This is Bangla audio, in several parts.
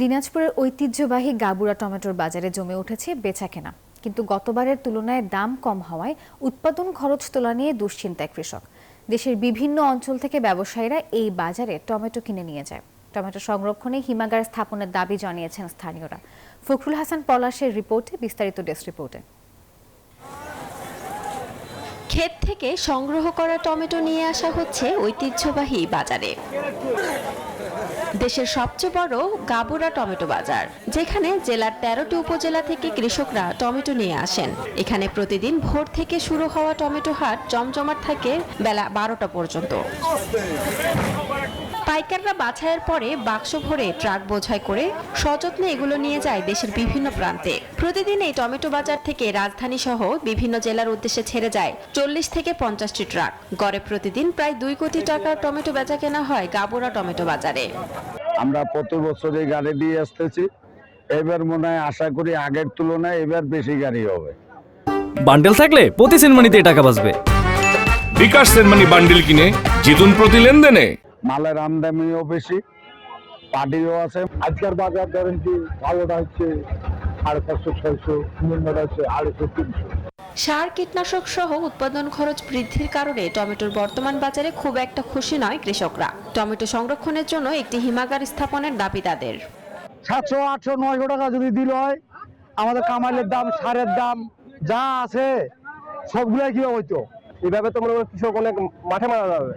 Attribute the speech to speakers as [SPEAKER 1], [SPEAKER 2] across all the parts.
[SPEAKER 1] দিনাজপুরের ঐতিহ্যবাহী গাবুরা টমেটোর বাজারে জমে উঠেছে বেচাকেনা, কিন্তু গতবারের তুলনায় দাম কম হওয়ায় উৎপাদন খরচ তোলা নিয়ে দুশ্চিন্তায় কৃষক। দেশের বিভিন্ন অঞ্চল থেকে ব্যবসায়ীরা এই বাজারে টমেটো কিনে নিয়ে যায়। টমেটো সংরক্ষণে হিমাগার স্থাপনের দাবি জানিয়েছেন স্থানীয়রা। ফখরুল হাসান পলাশের রিপোর্টে বিস্তারিত ডেস্ক রিপোর্টে।
[SPEAKER 2] ক্ষেত থেকে সংগ্রহ করা টমেটো নিয়ে আসা হচ্ছে ঐতিহ্যবাহী বাজারে। দেশের সবচেয়ে বড় গাবুরা টমেটো বাজার, যেখানে জেলার 13টি উপজেলা থেকে কৃষকরা টমেটো নিয়ে আসেন। এখানে প্রতিদিন ভোর থেকে শুরু হওয়া টমেটো হাট জমজমাট থাকে বেলা 12টা পর্যন্ত। পাইকাররা বাছাইয়ের পরে বাক্স ভরে ট্রাক বোঝাই করে সযত্নে এগুলো নিয়ে যায় দেশের বিভিন্ন প্রান্তে। প্রতিদিন এই টমেটো বাজার থেকে রাজধানী সহ বিভিন্ন জেলার উদ্দেশ্যে ছেড়ে যায় 40 থেকে 50টি ট্রাক। গড়ে প্রতিদিন প্রায় 2 কোটি টাকার টমেটো বেচা কেনা হয় গাবুরা টমেটো বাজারে।
[SPEAKER 3] আমরা প্রতি বছর এই গাড়ি দিয়ে আসতেছি, এবার মনে হয় আশা করি আগের তুলনায় এবার বেশি গাড়ি হবে।
[SPEAKER 4] বান্ডেল থাকলে প্রতি সেনমানিতে টাকা বাঁচবে।
[SPEAKER 5] বিকাশ সেনমানি বান্ডেল কিনে জিতুন প্রতি লেনদেনে।
[SPEAKER 3] মালের আমদানিও বেশি, পাটিও আছে।
[SPEAKER 6] আজকের বাজার ধরেন কি ভালোটা হচ্ছে 450-600, নিম্নটা হচ্ছে 250-300।
[SPEAKER 2] সার কীটনাশক সহ উৎপাদন খরচ বৃদ্ধির কারণে টমেটোর বর্তমান বাজারে খুব একটা খুশি নয় কৃষকরা। টমেটো সংরক্ষণের জন্য একটি হিমাগার স্থাপনের দাবি তাদের।
[SPEAKER 6] 700, 800, 900 টাকা যদি দিল হয়, আমাদের কামাইলের দাম, সারের দাম যা আছে সবগুলাই কি হইতো। এভাবে তো মনে করো কৃষক অনেক মাঠে মারা যাবে।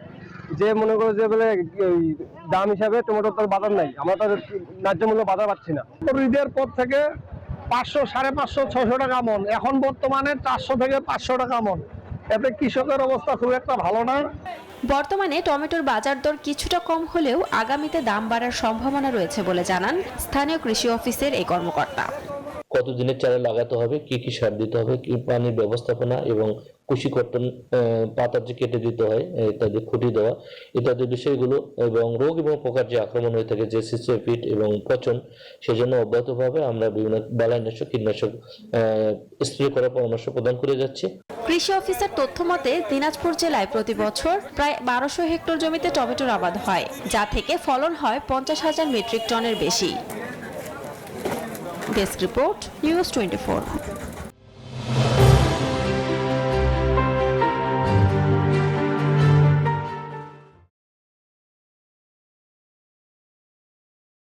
[SPEAKER 6] যে মনে করো যে বলে দাম হিসাবে টমেটোর বাজার নাই, আমরা তাদের ন্যায্য মূল্য বাজার পাচ্ছি না। ঈদের পর থেকে 500, 550, 600 টাকা মন, এখন বর্তমানে 400 থেকে 500 টাকা মন। এতে কৃষকের অবস্থা খুব একটা ভালো না।
[SPEAKER 2] বর্তমানে টমেটোর বাজার দর কিছুটা কম হলেও আগামীতে দাম বাড়ার সম্ভাবনা রয়েছে বলে জানান স্থানীয় কৃষি অফিসের এই কর্মকর্তা।
[SPEAKER 7] কতদিনের চারা লাগাতে হবে, কি কি সার দিতে হবে, কি পানির ব্যবস্থাপনা এবং কুশি কর্তন, পাতা যে কেটে দিতে হয় ইত্যাদি, খুঁটি দেওয়া ইত্যাদি বিষয়গুলো, এবং রোগ এবং পোকার যে আক্রমণ হয়ে থাকে, যে সিস্টেপিড এবং পচন, সেজন্য অব্যাহতভাবে আমরা বিভিন্ন বালাইনাশক কীটনাশক স্প্রে করার পরামর্শ প্রদান করে যাচ্ছি।
[SPEAKER 2] কৃষি অফিসের তথ্য মতে দিনাজপুর জেলায় প্রতি বছর প্রায় 1200 হেক্টর জমিতে টমেটোর আবাদ হয়, যা থেকে ফলন হয় 50,000 মেট্রিক টনের বেশি। Desk report, news 24।